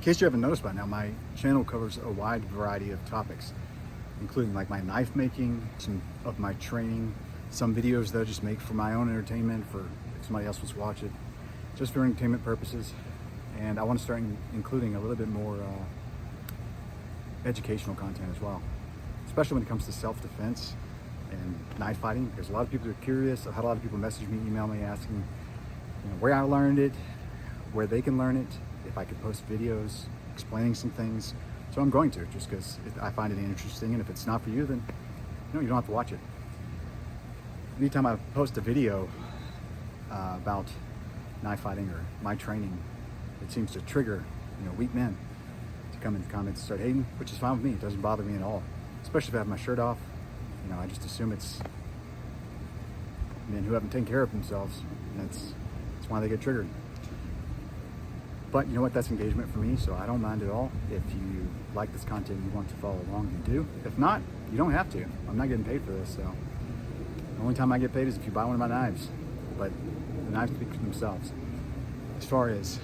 case you haven't noticed by now, my channel covers a wide variety of topics, including like my knife making, some of my training, some videos that I just make for my own entertainment, for if somebody else wants to watch it, just for entertainment purposes. And I want to start including a little bit more educational content as well, especially when it comes to self-defense and knife fighting, because a lot of people are curious. I've had a lot of people message me, email me asking, where I learned it, where they can learn it, if I could post videos explaining some things. So I'm going to, just because I find it interesting, and if it's not for you, then you don't have to watch it. Anytime I post a video about knife fighting or my training, it seems to trigger weak men to come in the comments and start hating, which is fine with me. It doesn't bother me at all, especially if I have my shirt off. I just assume it's men who haven't taken care of themselves, and that's why they get triggered. But you know what, that's engagement for me, so I don't mind at all. If you like this content and you want to follow along, you do. If not, you don't have to. I'm not getting paid for this, so the only time I get paid is if you buy one of my knives. But the knives speak for themselves. As far as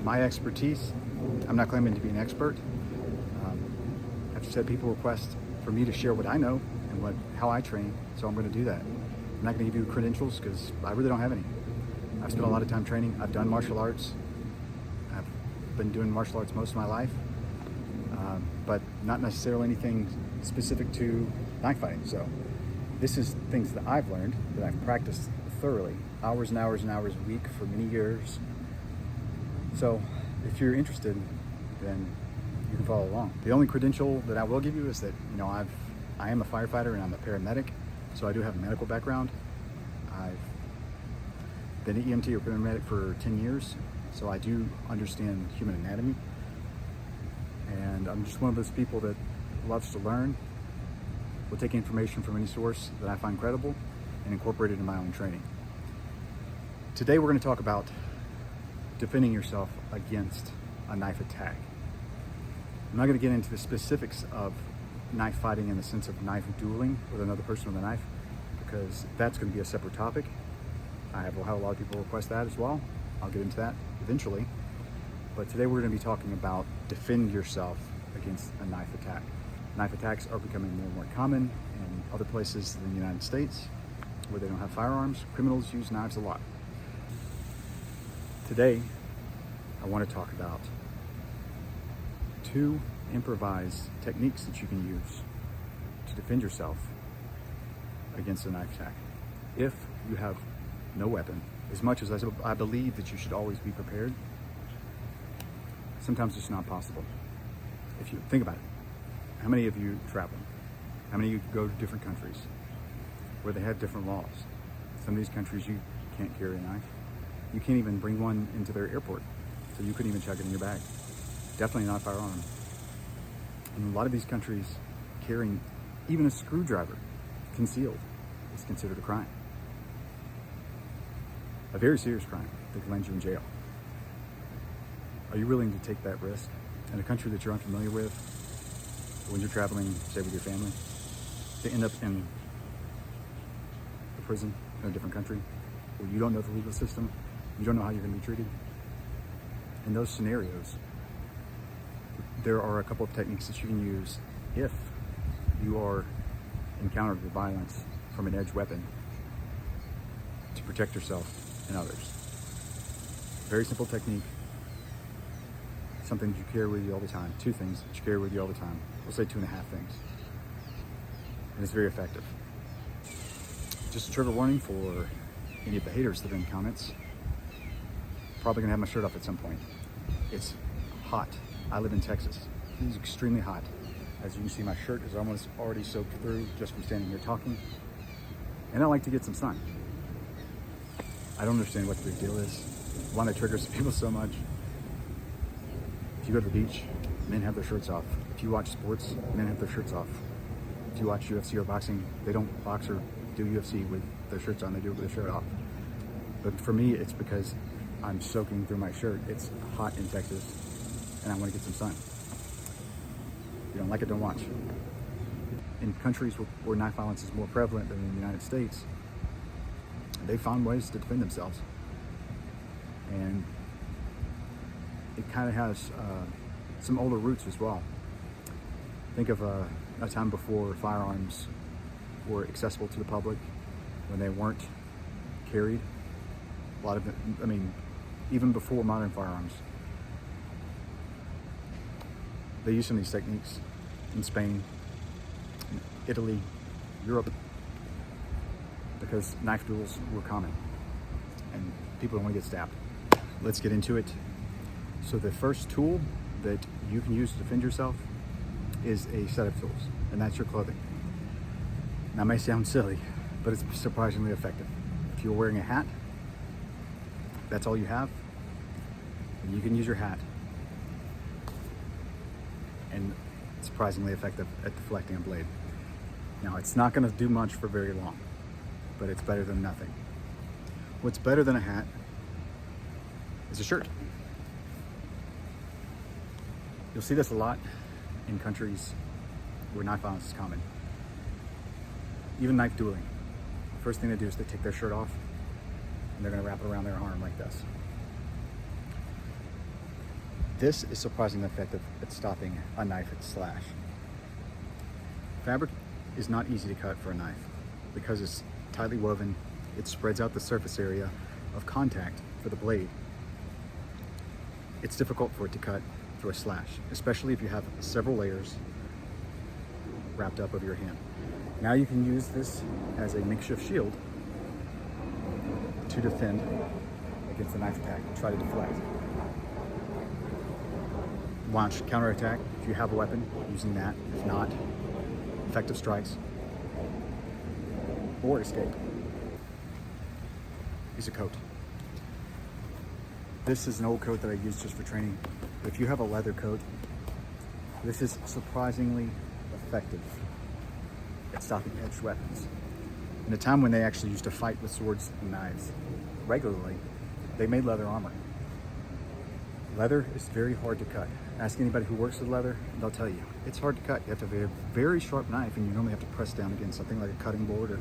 my expertise, I'm not claiming to be an expert. I've said people request for me to share what I know and how I train, so I'm going to do that. I'm not going to give you credentials because I really don't have any. I've spent a lot of time training. I've done martial arts. I've been doing martial arts most of my life, but not necessarily anything specific to knife fighting. So this is things that I've learned, that I've practiced thoroughly, hours and hours and hours a week for many years. So if you're interested, then you can follow along. The only credential that I will give you is that I am a firefighter and I'm a paramedic, so I do have a medical background. I've been an EMT or paramedic for 10 years, so I do understand human anatomy. And I'm just one of those people that loves to learn, will take information from any source that I find credible and incorporate it in my own training. Today we're going to talk about defending yourself against a knife attack. I'm not going to get into the specifics of knife fighting in the sense of knife dueling with another person with a knife, because that's going to be a separate topic. I have had a lot of people request that as well. I'll get into that eventually. But today we're going to be talking about defend yourself against a knife attack. Knife attacks are becoming more and more common in other places than the United States where they don't have firearms. Criminals use knives a lot. Today, I want to talk about 2 improvised techniques that you can use to defend yourself against a knife attack. If you have no weapon, as much as I believe that you should always be prepared, sometimes it's not possible. If you think about it, how many of you travel? How many of you go to different countries where they have different laws? Some of these countries you can't carry a knife. You can't even bring one into their airport, so you couldn't even check it in your bag. Definitely not a firearm. In a lot of these countries, carrying even a screwdriver concealed is considered a crime. A very serious crime that can land you in jail. Are you willing to take that risk in a country that you're unfamiliar with, when you're traveling, say with your family, to end up in a prison in a different country where you don't know the legal system, you don't know how you're going to be treated? In those scenarios, there are a couple of techniques that you can use if you are encountered with violence from an edged weapon to protect yourself and others. Very simple technique, something that you carry with you all the time. 2 things that you carry with you all the time. We'll say 2.5 things. And it's very effective. Just a trigger warning for any of the haters that are in the comments. Probably gonna have my shirt off at some point. It's hot. I live in Texas. It is extremely hot. As you can see, my shirt is almost already soaked through just from standing here talking. And I like to get some sun. I don't understand what the big deal is, why that triggers people so much. If you go to the beach, men have their shirts off. If you watch sports, men have their shirts off. If you watch UFC or boxing, they don't box or do UFC with their shirts on, they do it with their shirt off. But for me, it's because I'm soaking through my shirt. It's hot in Texas, and I want to get some sun. If you don't like it, don't watch. In countries where knife violence is more prevalent than in the United States, they found ways to defend themselves. And it kind of has some older roots as well. Think of a time before firearms were accessible to the public, when they weren't carried. A lot of it, I mean, even before modern firearms, they used some of these techniques in Spain, in Italy, Europe, because knife duels were common and people don't want to get stabbed. Let's get into it. So the first tool that you can use to defend yourself is a set of tools, and that's your clothing. Now, it may sound silly, but it's surprisingly effective. If you're wearing a hat, that's all you have, and you can use your hat, and it's surprisingly effective at deflecting a blade. Now, it's not going to do much for very long, but it's better than nothing. What's better than a hat is a shirt. You'll see this a lot in countries where knife violence is common. Even knife dueling. The first thing they do is they take their shirt off and they're going to wrap it around their arm like this. This is surprisingly effective at stopping a knife at slash. Fabric is not easy to cut for a knife because it's tightly woven. It spreads out the surface area of contact for the blade. It's difficult for it to cut through a slash, especially if you have several layers wrapped up over your hand. Now you can use this as a makeshift shield to defend against a knife attack and try to deflect. Launch counterattack if you have a weapon, using that. If not, effective strikes or escape. Is a coat. This is an old coat that I use just for training. But if you have a leather coat, this is surprisingly effective at stopping edged weapons. In a time when they actually used to fight with swords and knives regularly, they made leather armor. Leather is very hard to cut. Ask anybody who works with leather, and they'll tell you it's hard to cut. You have to have a very sharp knife, and you normally have to press down against something like a cutting board or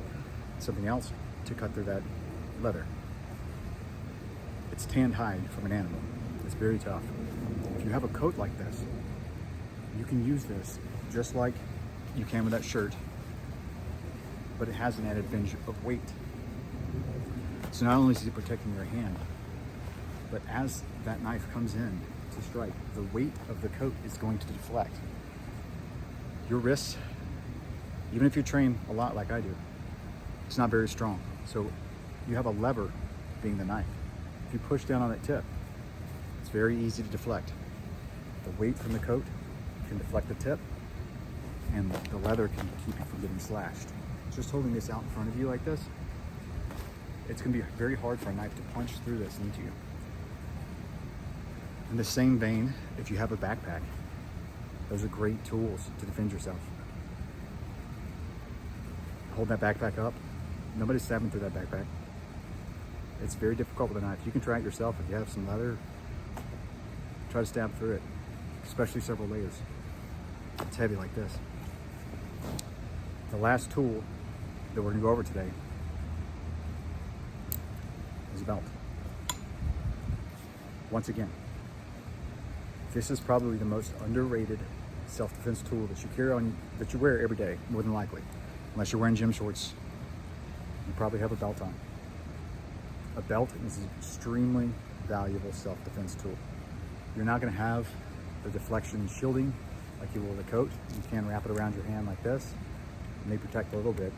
something else to cut through that leather. It's tanned hide from an animal. It's very tough. If you have a coat like this, you can use this just like you can with that shirt, but it has an added advantage of weight. So not only is it protecting your hand, but as that knife comes in to strike, the weight of the coat is going to deflect. Your wrist, even if you train a lot like I do, it's not very strong. So you have a lever being the knife. If you push down on that tip, it's very easy to deflect. The weight from the coat can deflect the tip, and the leather can keep you from getting slashed. Just holding this out in front of you like this, it's going to be very hard for a knife to punch through this into you. In the same vein, if you have a backpack, those are great tools to defend yourself. Hold that backpack up. Nobody's stabbing through that backpack. It's very difficult with a knife. You can try it yourself. If you have some leather, try to stab through it, especially several layers. It's heavy like this. The last tool that we're going to go over today is a belt. Once again, this is probably the most underrated self-defense tool that you carry on, that you wear every day, more than likely. Unless you're wearing gym shorts, you probably have a belt on. A belt is an extremely valuable self-defense tool. You're not going to have the deflection and shielding like you will with a coat. You can wrap it around your hand like this. It may protect a little bit,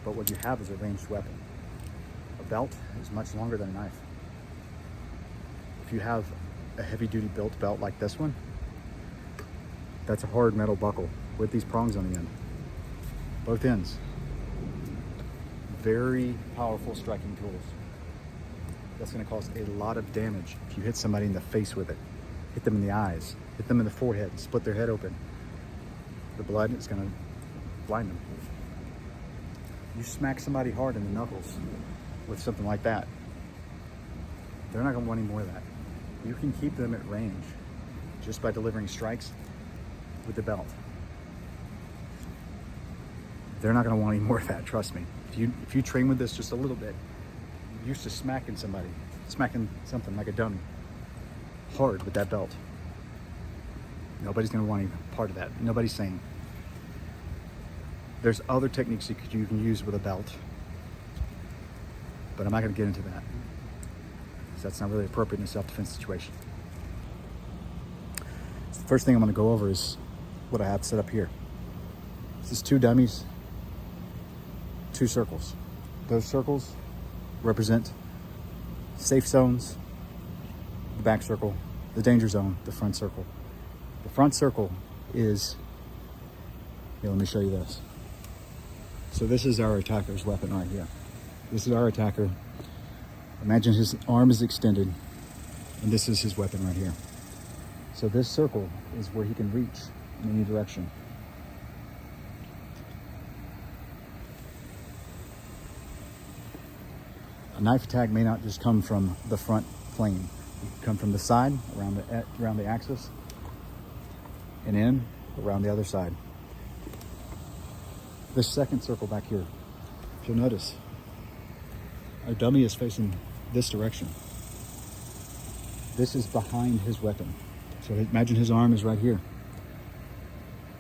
but what you have is a ranged weapon. A belt is much longer than a knife. If you have a heavy-duty built belt like this one, that's a hard metal buckle with these prongs on the end. Both ends. Very powerful striking tools. That's going to cause a lot of damage if you hit somebody in the face with it. Hit them in the eyes, hit them in the forehead, split their head open. The blood is going to blind them. You smack somebody hard in the knuckles with something like that, they're not going to want any more of that. You can keep them at range just by delivering strikes with the belt. They're not going to want any more of that, trust me. If you train with this just a little bit, you're used to smacking something like a dummy hard with that belt. Nobody's going to want any part of that. Nobody's saying. There's other techniques you can use with a belt, but I'm not going to get into that because that's not really appropriate in a self-defense situation. So the first thing I'm going to go over is what I have set up here. This is 2 dummies, 2 circles. Those circles represent safe zones, the back circle, the danger zone, the front circle. The front circle is, here, let me show you this. So this is our attacker's weapon right here. This is our attacker. Imagine his arm is extended, and this is his weapon right here. So this circle is where he can reach in any direction. A knife attack may not just come from the front plane. It can come from the side, around the axis, and in, around the other side. This second circle back here, if you'll notice, our dummy is facing this direction. This is behind his weapon. So imagine his arm is right here.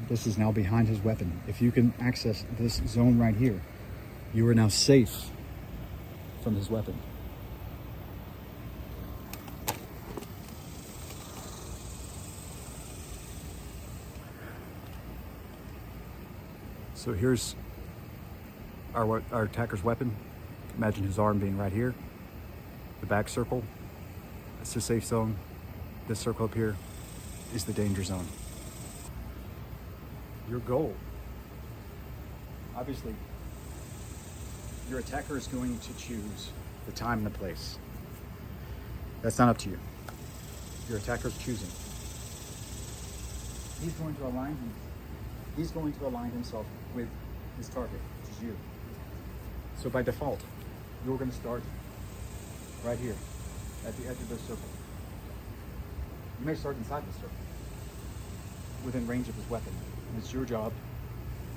This is now behind his weapon. If you can access this zone right here, you are now safe from his weapon. So here's our attacker's weapon. Imagine his arm being right here. The back circle, that's the safe zone. This circle up here is the danger zone. Your goal, obviously, your attacker is going to choose the time and the place. That's not up to you. Your attacker's choosing. He's going to align himself with his target, which is you. So by default, you're going to start right here at the edge of this circle. You may start inside the circle, within range of his weapon. And it's your job,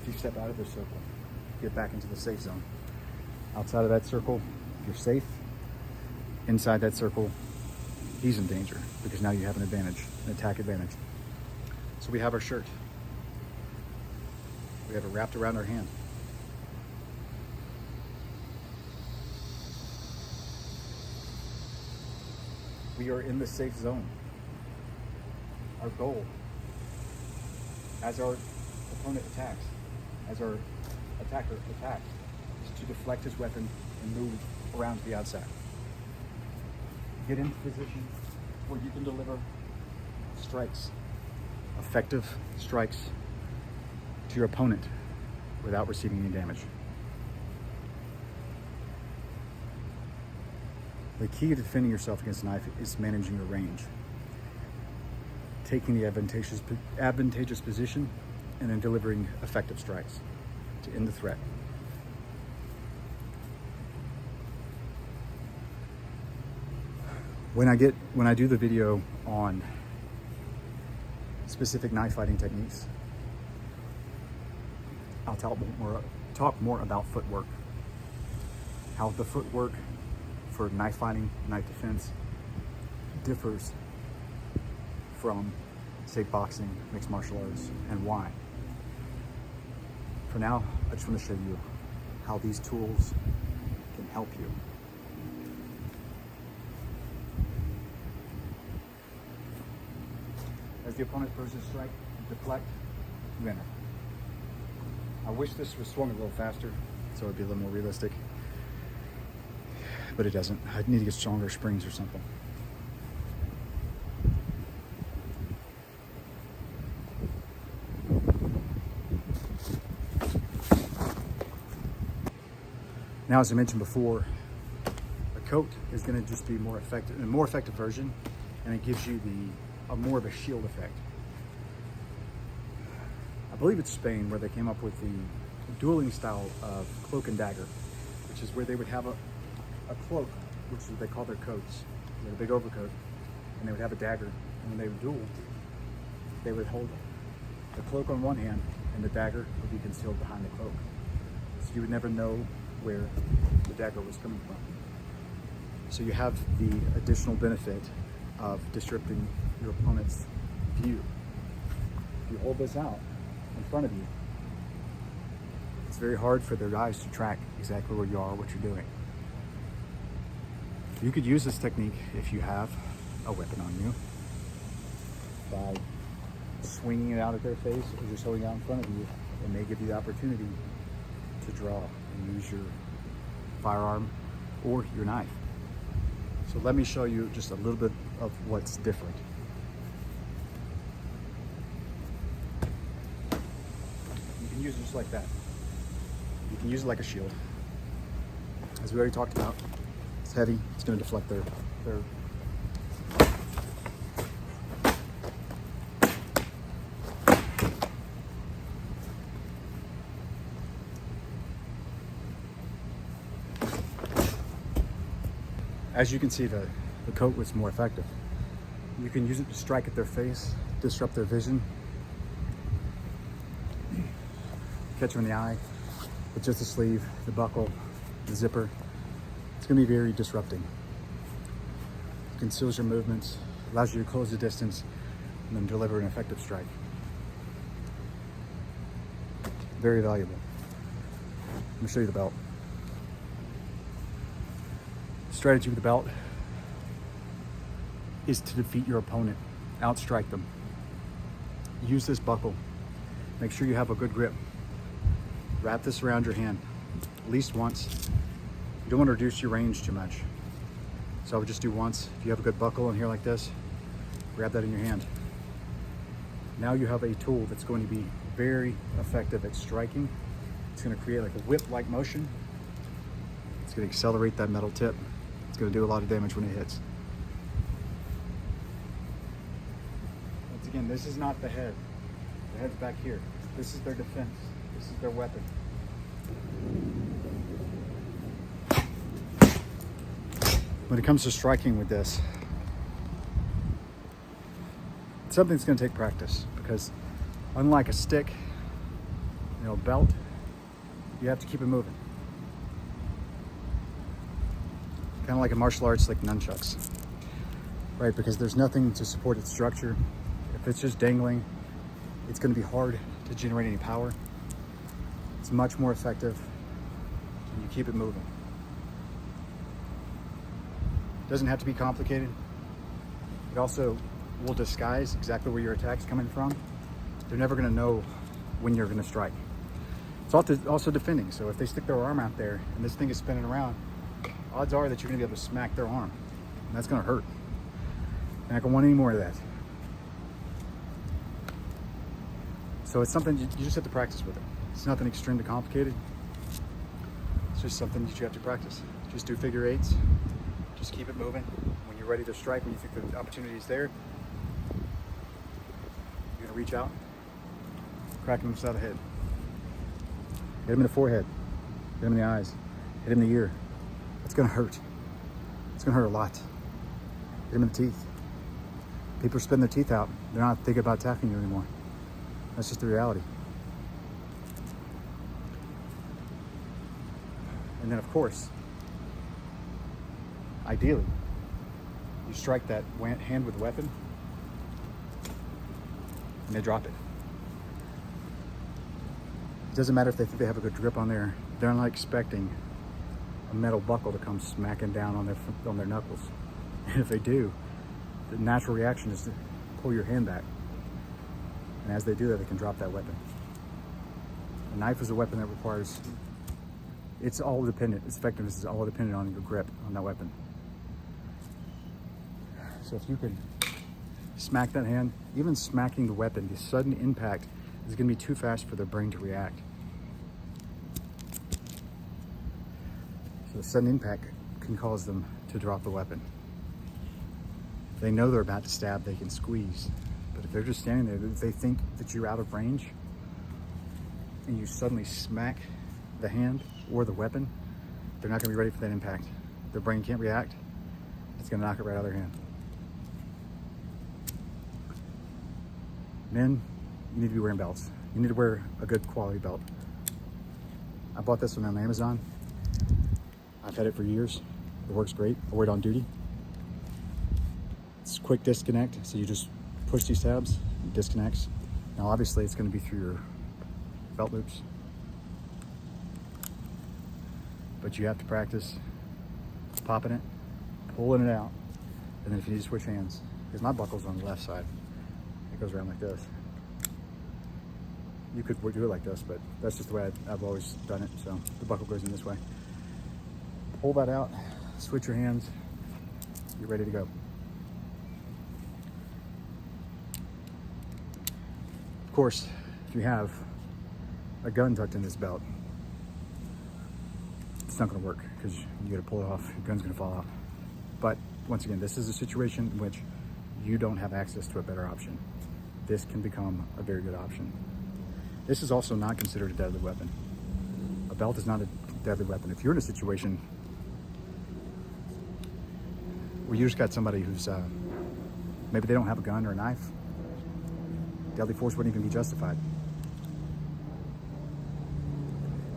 if you step out of this circle, get back into the safe zone. Outside of that circle, you're safe. Inside that circle, he's in danger because now you have an advantage, an attack advantage. So we have our shirt. We have it wrapped around our hand. We are in the safe zone. Our goal, as our opponent attacks, as our attacker attacks, is to deflect his weapon and move around to the outside. Get into position where you can deliver strikes, effective strikes to your opponent without receiving any damage. The key to defending yourself against a knife is managing your range. Taking the advantageous position and then delivering effective strikes to end the threat. When I do the video on specific knife fighting techniques, I'll talk more about footwork. How the footwork for knife fighting, knife defense differs from, say, boxing, mixed martial arts, and why. For now, I just want to show you how these tools can help you. As the opponent throws his strike, deflect, you enter. I wish this was swung a little faster, so it'd be a little more realistic, but it doesn't. I need to get stronger springs or something. Now, as I mentioned before, a coat is going to just be a more effective version, and it gives you more of a shield effect. I believe it's Spain where they came up with the dueling style of cloak and dagger, which is where they would have a cloak, which they call their coats. They had a big overcoat, and they would have a dagger, and when they would duel, they would hold the cloak on one hand, and the dagger would be concealed behind the cloak. So you would never know where the dagger was coming from. So you have the additional benefit of disrupting your opponent's view you hold this out in front of you, it's very hard for their eyes to track exactly where you are, what you're doing. You could use this technique if you have a weapon on you by swinging it out at their face or just holding it out in front of you. It may give you the opportunity to draw and use your firearm or your knife. So let me show you just a little bit of what's different. You can use it just like that. You can use it like a shield. As we already talked about, it's heavy, it's going to deflect their As you can see, the coat was more effective. You can use it to strike at their face, disrupt their vision, catch them in the eye with just the sleeve, the buckle, the zipper. It's going to be very disrupting. It conceals your movements, allows you to close the distance, and then deliver an effective strike. Very valuable. Let me show you the belt. Strategy with the belt is to defeat your opponent, outstrike them. Use this buckle. Make sure you have a good grip. Wrap this around your hand at least once. You don't want to reduce your range too much. So I would just do once. If you have a good buckle in here like this, grab that in your hand. Now you have a tool that's going to be very effective at striking. It's going to create like a whip-like motion. It's going to accelerate that metal tip. It's going to do a lot of damage when it hits. Once again, this is not the head. The head's back here. This is their defense. This is their weapon. When it comes to striking with this, it's something that's going to take practice, because unlike a stick, a belt, you have to keep it moving. Kind of like a martial arts, like nunchucks, right? Because there's nothing to support its structure. If it's just dangling, it's going to be hard to generate any power. It's much more effective when you keep it moving. It doesn't have to be complicated. It also will disguise exactly where your attack's coming from. They're never going to know when you're going to strike. It's also defending. So if they stick their arm out there and this thing is spinning around, odds are that you're going to be able to smack their arm, and that's going to hurt. And I don't want any more of that. So it's something you just have to practice with it. It's nothing extremely complicated. It's just something that you have to practice. Just do figure eights. Just keep it moving. When you're ready to strike, when you think the opportunity is there, you're going to reach out, crack him upside the head. Hit him in the forehead. Hit him in the eyes. Hit him in the ear. It's going to hurt. It's going to hurt a lot. Hit him in the teeth. People are spitting their teeth out. They're not thinking about attacking you anymore. That's just the reality. And then, of course, ideally, you strike that hand with the weapon, and they drop it. It doesn't matter if they think they have a good grip on there. They're not expecting a metal buckle to come smacking down on their knuckles. And if they do, the natural reaction is to pull your hand back. And as they do that, they can drop that weapon. A knife is a weapon that requires, it's all dependent, its effectiveness is all dependent on your grip on that weapon. So if you can smack that hand, even smacking the weapon, the sudden impact is going to be too fast for their brain to react. So the sudden impact can cause them to drop the weapon. If they know they're about to stab, they can squeeze. But if they're just standing there, if they think that you're out of range and you suddenly smack the hand or the weapon, they're not going to be ready for that impact. Their brain can't react. It's going to knock it right out of their hand. Men, you need to be wearing belts. You need to wear a good quality belt. I bought this one on Amazon. I've had it for years. It works great. I wear it on duty. It's quick disconnect, so you just push these tabs, it disconnects. Now obviously it's going to be through your belt loops, but you have to practice popping it, pulling it out, and then if you need to switch hands, because my buckle's on the left side, it goes around like this. You could do it like this, but that's just the way I've always done it. So the buckle goes in this way. Pull that out, switch your hands, you're ready to go. Of course, if you have a gun tucked in this belt, it's not gonna work because you gotta pull it off, your gun's gonna fall out. But once again, this is a situation in which you don't have access to a better option. This can become a very good option. This is also not considered a deadly weapon. A belt is not a deadly weapon. If you're in a situation where you just got somebody who's, maybe they don't have a gun or a knife, deadly force wouldn't even be justified.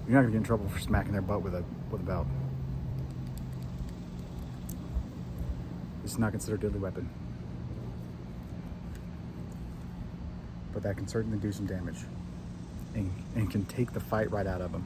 You're not gonna get in trouble for smacking their butt with a belt. This is not considered a deadly weapon. But that can certainly do some damage and can take the fight right out of them.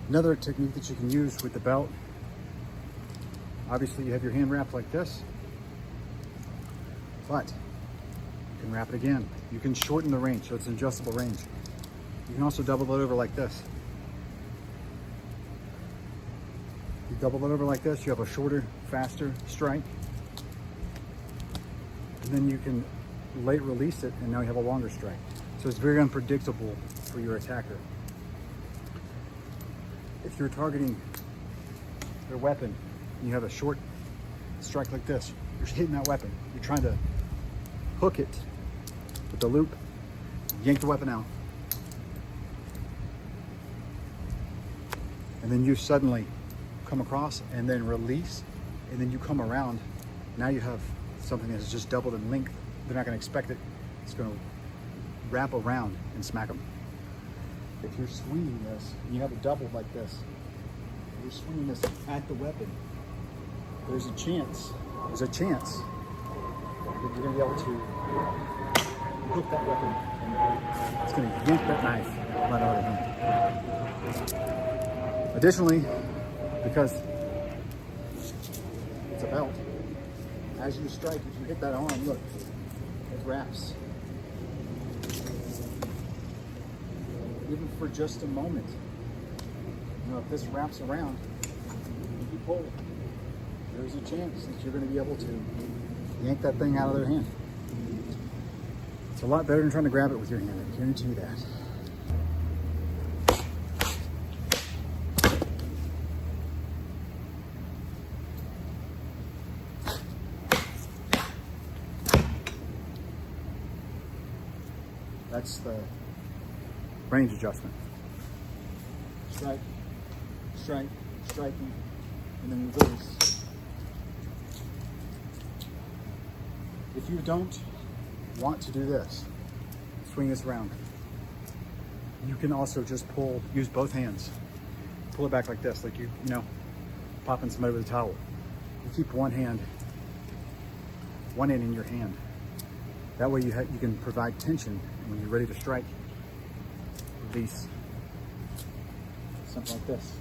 Another technique that you can use with the belt, obviously you have your hand wrapped like this, but you can wrap it again. You can shorten the range, so it's an adjustable range. You can also double it over like this. You double it over like this, you have a shorter, faster strike. And then you can late release it, and now you have a longer strike. So it's very unpredictable for your attacker. If you're targeting their weapon, and you have a short strike like this, you're hitting that weapon. You're trying to hook it with the loop, yank the weapon out. And then you suddenly come across and then release, and then you come around. Now you have something that is just doubled in length. They're not gonna expect it. It's gonna wrap around and smack them. If you're swinging this, and you have it doubled like this, you're swinging this at the weapon, there's a chance that you're gonna be able to hook that weapon, and it's gonna yank that knife right out of the hand. Additionally, because it's a belt, as you strike, if you hit that arm, look, it wraps. Even for just a moment. You know, if this wraps around, if you pull, there's a chance that you're going to be able to yank that thing out of their hand. It's a lot better than trying to grab it with your hand, I guarantee you that. That's the range adjustment. Strike, strike, striking, and then reverse. If you don't want to do this, swing this around. You can also just use both hands. Pull it back like this, like you know, popping somebody with a towel. You keep one hand in your hand. That way you can provide tension, and when you're ready to strike, release. Something like this.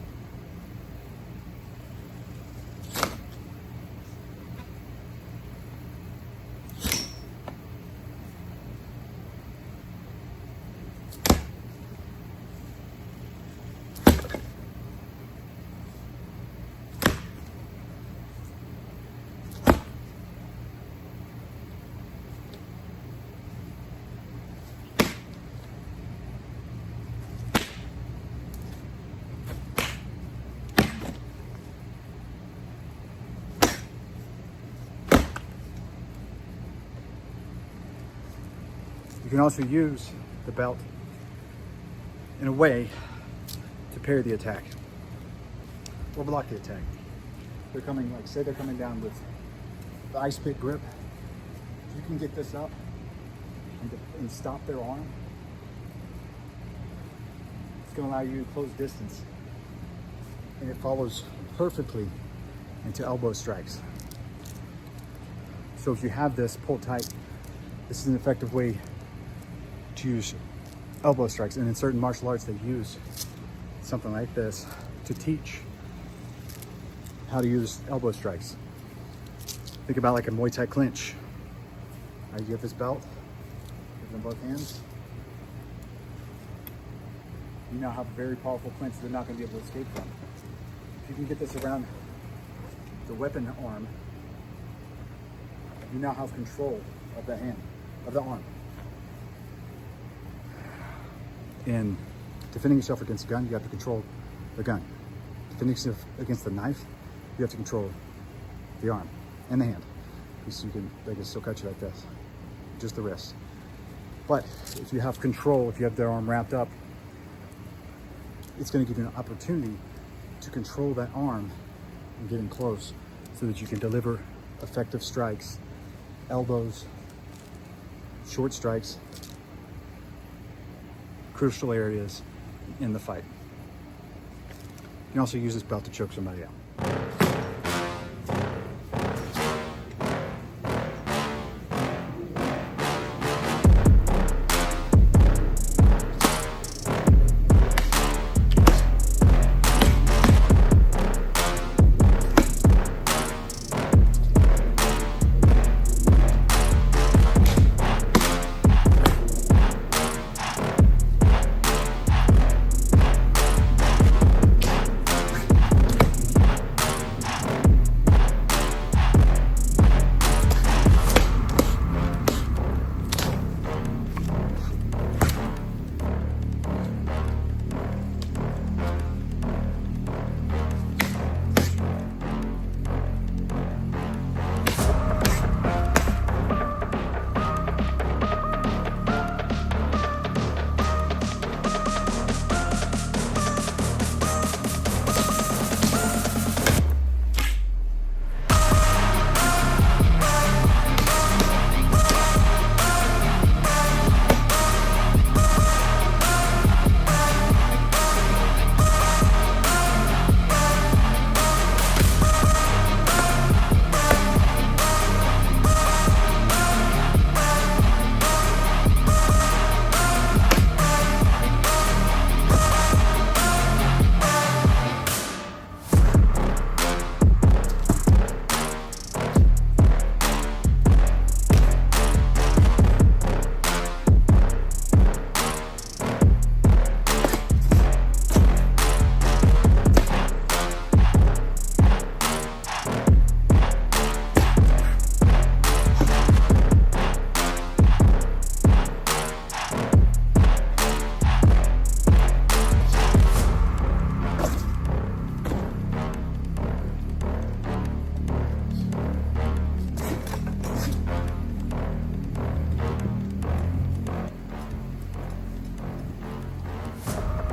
You can also use the belt in a way to parry the attack or block the attack. They're coming, like say they're coming down with the ice pick grip. You can get this up and stop their arm. It's going to allow you to close distance, and it follows perfectly into elbow strikes. So if you have this pulled tight, this is an effective way to use elbow strikes. And in certain martial arts, they use something like this to teach how to use elbow strikes. Think about like a Muay Thai clinch. You have this belt, give them both hands. You now have a very powerful clinch they're not going to be able to escape from. If you can get this around the weapon arm, you now have control of the hand, of the arm. In defending yourself against a gun, you have to control the gun. Defending yourself against the knife, you have to control the arm and the hand. So they can still cut you like this, just the wrist. But if you have control, if you have their arm wrapped up, it's going to give you an opportunity to control that arm and get in close so that you can deliver effective strikes, elbows, short strikes, crucial areas in the fight. You can also use this belt to choke somebody out.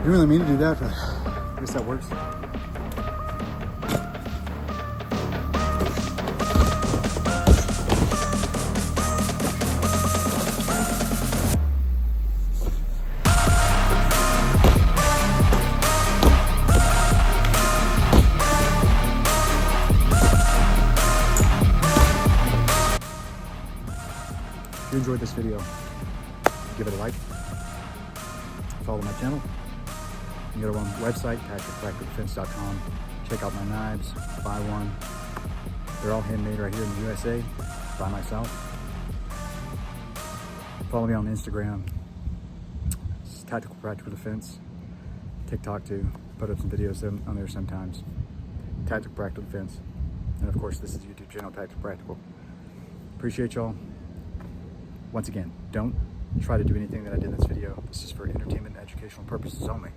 didn't really mean to do that, but I guess that works. If you enjoyed this video, give it a like, follow my channel. You can go to my website, tacticalpracticaldefense.com. Check out my knives, buy one. They're all handmade right here in the USA by myself. Follow me on Instagram. It's Tactical Practical Defense. TikTok too. Put up some videos on there sometimes. Tactical Practical Defense. And of course, this is the YouTube channel, Tactical Practical. Appreciate y'all. Once again, don't try to do anything that I did in this video. This is for entertainment and educational purposes only.